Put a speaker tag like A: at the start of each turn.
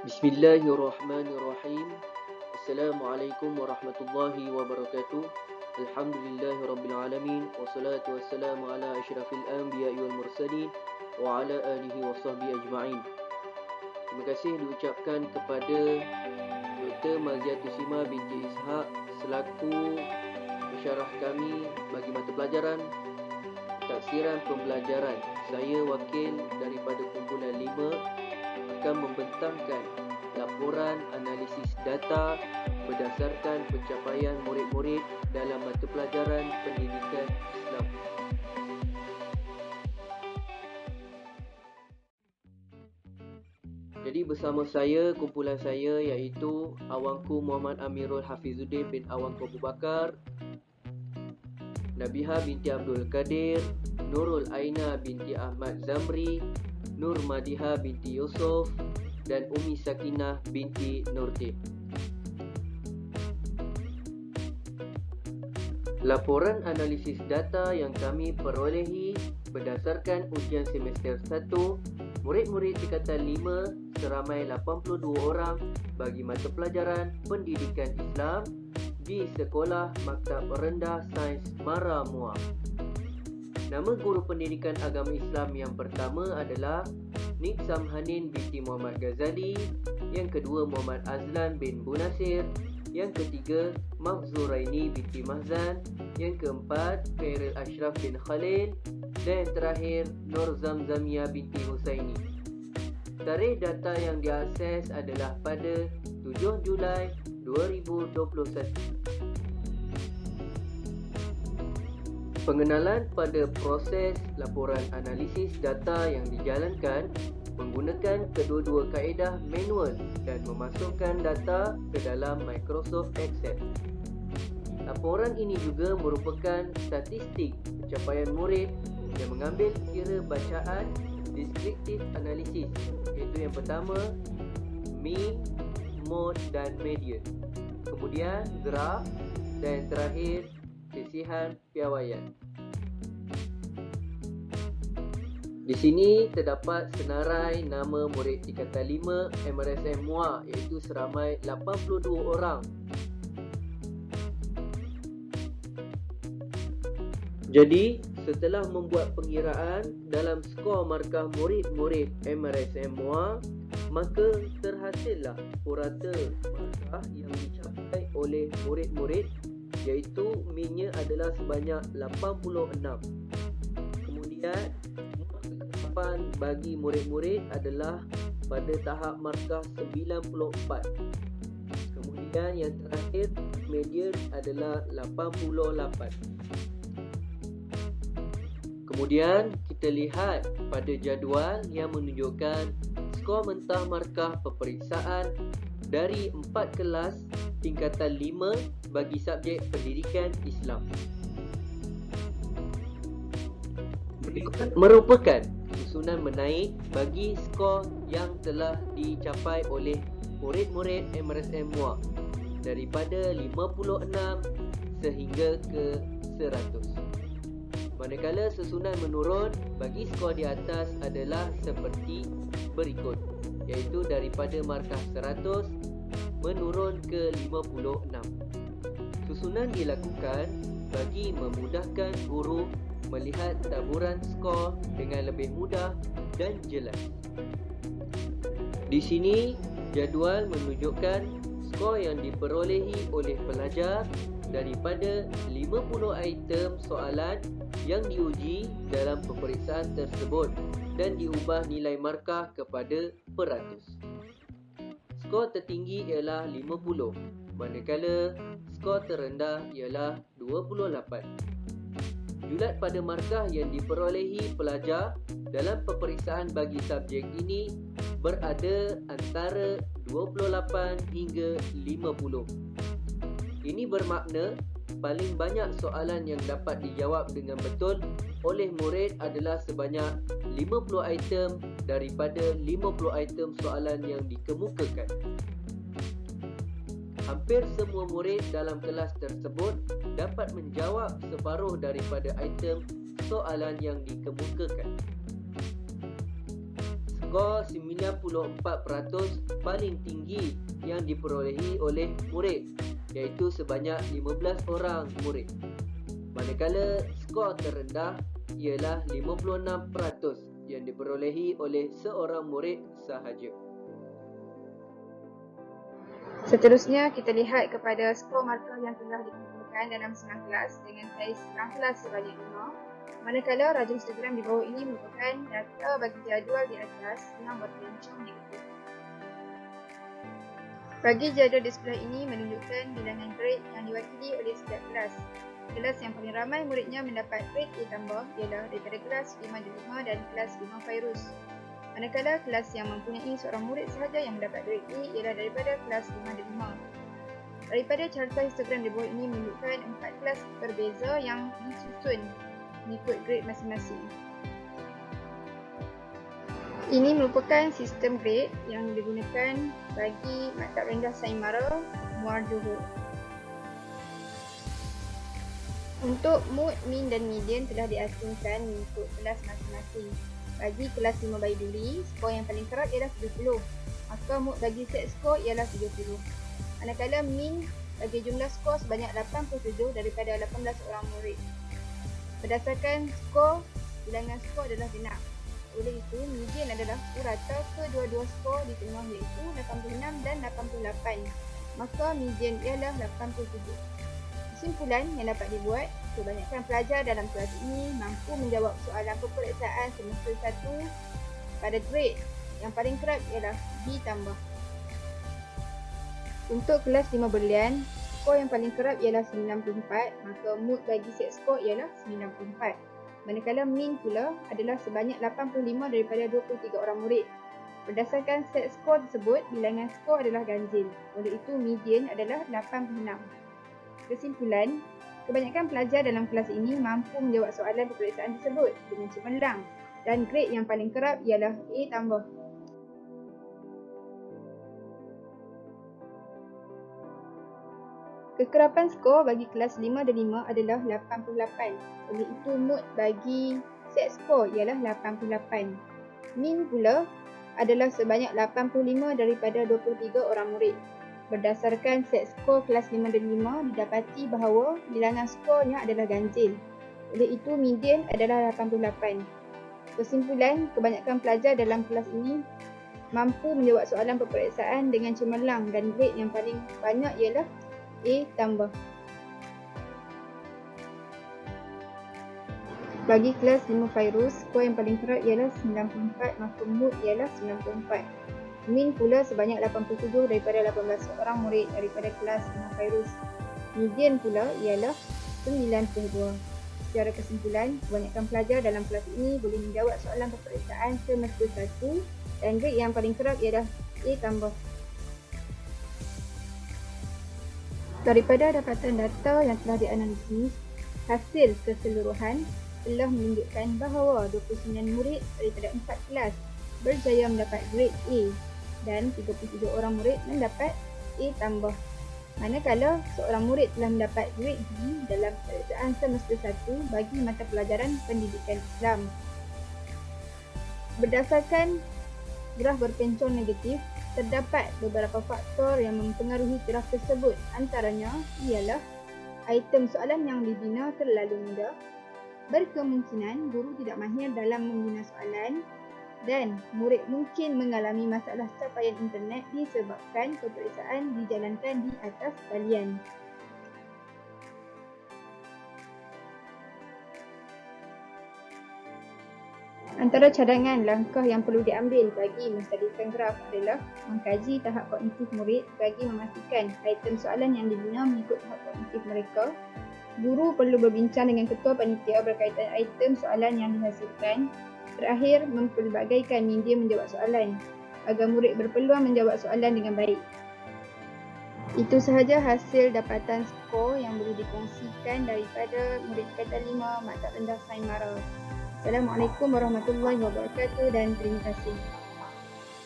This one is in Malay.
A: Bismillahirrahmanirrahim. Assalamualaikum warahmatullahi wabarakatuh. Alhamdulillahirabbil alamin wassalatu wassalamu ala asyrafil anbiya'i wal mursalin wa ala alihi washabbihi ajma'in. Terima kasih diucapkan kepada Dr. Maziah Tusima binti Ishaq selaku pensyarah kami bagi mata pelajaran taksiran pembelajaran. Saya wakil daripada kumpulan 5 akan membentangkan laporan analisis data berdasarkan pencapaian murid-murid dalam mata pelajaran pendidikan Islam. Jadi bersama saya, kumpulan saya iaitu Awangku Muhammad Amirul Hafizuddin bin Awangku Abu Bakar, Nabiha binti Abdul Qadir, Nurul Aina binti Ahmad Zamri, Nur Madiha binti Yusuf dan Umi Sakinah binti Nurdin. Laporan analisis data yang kami perolehi berdasarkan ujian semester 1 murid-murid tingkatan 5 seramai 82 orang bagi mata pelajaran pendidikan Islam di Sekolah Maktab Rendah Sains Mara Muar. Nama guru pendidikan agama Islam yang pertama adalah Nik Samhanin binti Muhammad Ghazali, yang kedua Muhammad Azlan bin Bunasir, yang ketiga Mahzuraini binti Mahzan, yang keempat Khairul Ashraf bin Khalil dan yang terakhir Nur Zamzamia binti Husaini. Tarikh data yang diakses adalah pada 7 Julai 2021. Pengenalan pada proses laporan analisis data yang dijalankan menggunakan kedua-dua kaedah manual dan memasukkan data ke dalam Microsoft Excel. Laporan ini juga merupakan statistik pencapaian murid yang mengambil kira bacaan descriptive analysis, iaitu yang pertama mean, mode dan median, kemudian graf dan yang terakhir sisihan piawaian. Di sini terdapat senarai nama murid tingkatan 5 MRSM Muar iaitu seramai 82 orang. Jadi, setelah membuat pengiraan dalam skor markah murid-murid MRSM Muar, maka terhasillah purata markah yang dicapai oleh murid-murid iaitu minnya adalah sebanyak 86. Kemudian kekekapan bagi murid-murid adalah pada tahap markah 94. Kemudian yang terakhir median adalah 88. Kemudian kita lihat pada jadual yang menunjukkan skor mentah markah peperiksaan dari 4 kelas tingkatan 5 bagi subjek pendidikan Islam. Berikut merupakan susunan menaik bagi skor yang telah dicapai oleh murid-murid MRSM Muar daripada 56 sehingga ke 100. Manakala susunan menurun bagi skor di atas adalah seperti berikut, iaitu daripada markah 100 menurun ke 56. Susunan dilakukan bagi memudahkan guru melihat taburan skor dengan lebih mudah dan jelas. Di sini jadual menunjukkan skor yang diperolehi oleh pelajar daripada 50 item soalan yang diuji dalam peperiksaan tersebut dan diubah nilai markah kepada peratus. Skor tertinggi ialah 50, manakala skor terendah ialah 28. Julat pada markah yang diperolehi pelajar dalam peperiksaan bagi subjek ini berada antara 28 hingga 50. Ini bermakna paling banyak soalan yang dapat dijawab dengan betul oleh murid adalah sebanyak 50 item daripada 50 item soalan yang dikemukakan. Hampir semua murid dalam kelas tersebut dapat menjawab separuh daripada item soalan yang dikemukakan. skor 94% paling tinggi yang diperolehi oleh murid, iaitu sebanyak 15 orang murid. Manakala skor terendah ialah 56% yang diperolehi oleh seorang murid sahaja.
B: Seterusnya, kita lihat kepada skor markah yang telah dikumpulkan dalam senang kelas dengan saiz senang kelas sebanyak 5. Manakala rajin histogram di bawah ini merupakan data bagi jadual di atas yang berpencung negatif. Bagi jadual di sebelah ini menunjukkan bilangan grade yang diwakili oleh setiap kelas. Kelas yang paling ramai muridnya mendapat grade A tambah ialah daripada kelas 5 dan kelas 5 Fairuz. Manakala kelas yang mempunyai seorang murid sahaja yang mendapat grade A ialah daripada kelas 5. Daripada carta histogram di bawah ini menunjukkan 4 kelas berbeza yang disusun mengikut grade masing-masing. Ini merupakan sistem grade yang digunakan bagi maktab rendah Saimara, Muar Johor. Untuk mood, mean dan median telah diasingkan mengikut kelas masing-masing. Bagi kelas 5 Baiduri, skor yang paling kerap ialah 70. Maka mood bagi set skor ialah 30. Manakala mean bagi jumlah skor sebanyak 87 daripada 18 orang murid. Berdasarkan skor, bilangan skor adalah genap. Oleh itu, median adalah purata kedua-dua skor di tengah iaitu 86 dan 88. Maka median ialah 87. Kesimpulan yang dapat dibuat, kebanyakan pelajar dalam kelas ini mampu menjawab soalan peperiksaan semester 1 pada grade yang paling kerap ialah B tambah. Untuk kelas 5 Berlian, skor yang paling kerap ialah 94, maka mood bagi set skor ialah 94. Manakala mean pula adalah sebanyak 85 daripada 23 orang murid. Berdasarkan set skor tersebut, bilangan skor adalah ganjil. Oleh itu, median adalah 86. Kesimpulan, kebanyakan pelajar dalam kelas ini mampu menjawab soalan peperiksaan tersebut dengan cemerlang dan grade yang paling kerap ialah A tambah. Kekerapan skor bagi kelas 5 dan 5 adalah 88. Oleh itu, mood bagi set skor ialah 88. Mean pula adalah sebanyak 85 daripada 23 orang murid. Berdasarkan set skor kelas 5 dan 5, didapati bahawa bilangan skornya adalah ganjil. Oleh itu, median adalah 88. Kesimpulan, kebanyakan pelajar dalam kelas ini mampu menjawab soalan peperiksaan dengan cemerlang dan grade yang paling banyak ialah A tambah. Bagi kelas 5 Fairuz, skor yang paling kerap ialah 94, maka mood ialah 94. Mean pula sebanyak 87 daripada 18 orang murid daripada kelas 5 Fairuz. Median pula ialah 92. Secara kesimpulan, kebanyakan pelajar dalam kelas ini boleh menjawab soalan peperiksaan semester 1 dan grade yang paling kerap ialah A tambah. Daripada dapatan data yang telah dianalisis, hasil keseluruhan telah menunjukkan bahawa 29 murid daripada 4 kelas berjaya mendapat grade A dan 37 orang murid mendapat A tambah. Manakala seorang murid telah mendapat grade B dalam peperiksaan semester 1 bagi mata pelajaran pendidikan Islam. Berdasarkan graf berpencong negatif, terdapat beberapa faktor yang mempengaruhi graf tersebut. Antaranya ialah item soalan yang dibina terlalu mudah, berkemungkinan guru tidak mahir dalam membina soalan, dan murid mungkin mengalami masalah capaian internet disebabkan peperiksaan dijalankan di atas talian. Antara cadangan langkah yang perlu diambil bagi menstabilkan graf adalah mengkaji tahap kognitif murid bagi memastikan item soalan yang dibina mengikut tahap kognitif mereka. Guru perlu berbincang dengan ketua panitia berkaitan item soalan yang dihasilkan. Terakhir, mempelbagaikan media menjawab soalan agar murid berpeluang menjawab soalan dengan baik. Itu sahaja hasil dapatan skor yang boleh dikongsikan daripada murid tingkatan 5 Maktab Rendah Saimara. Assalamualaikum warahmatullahi wabarakatuh dan terima kasih.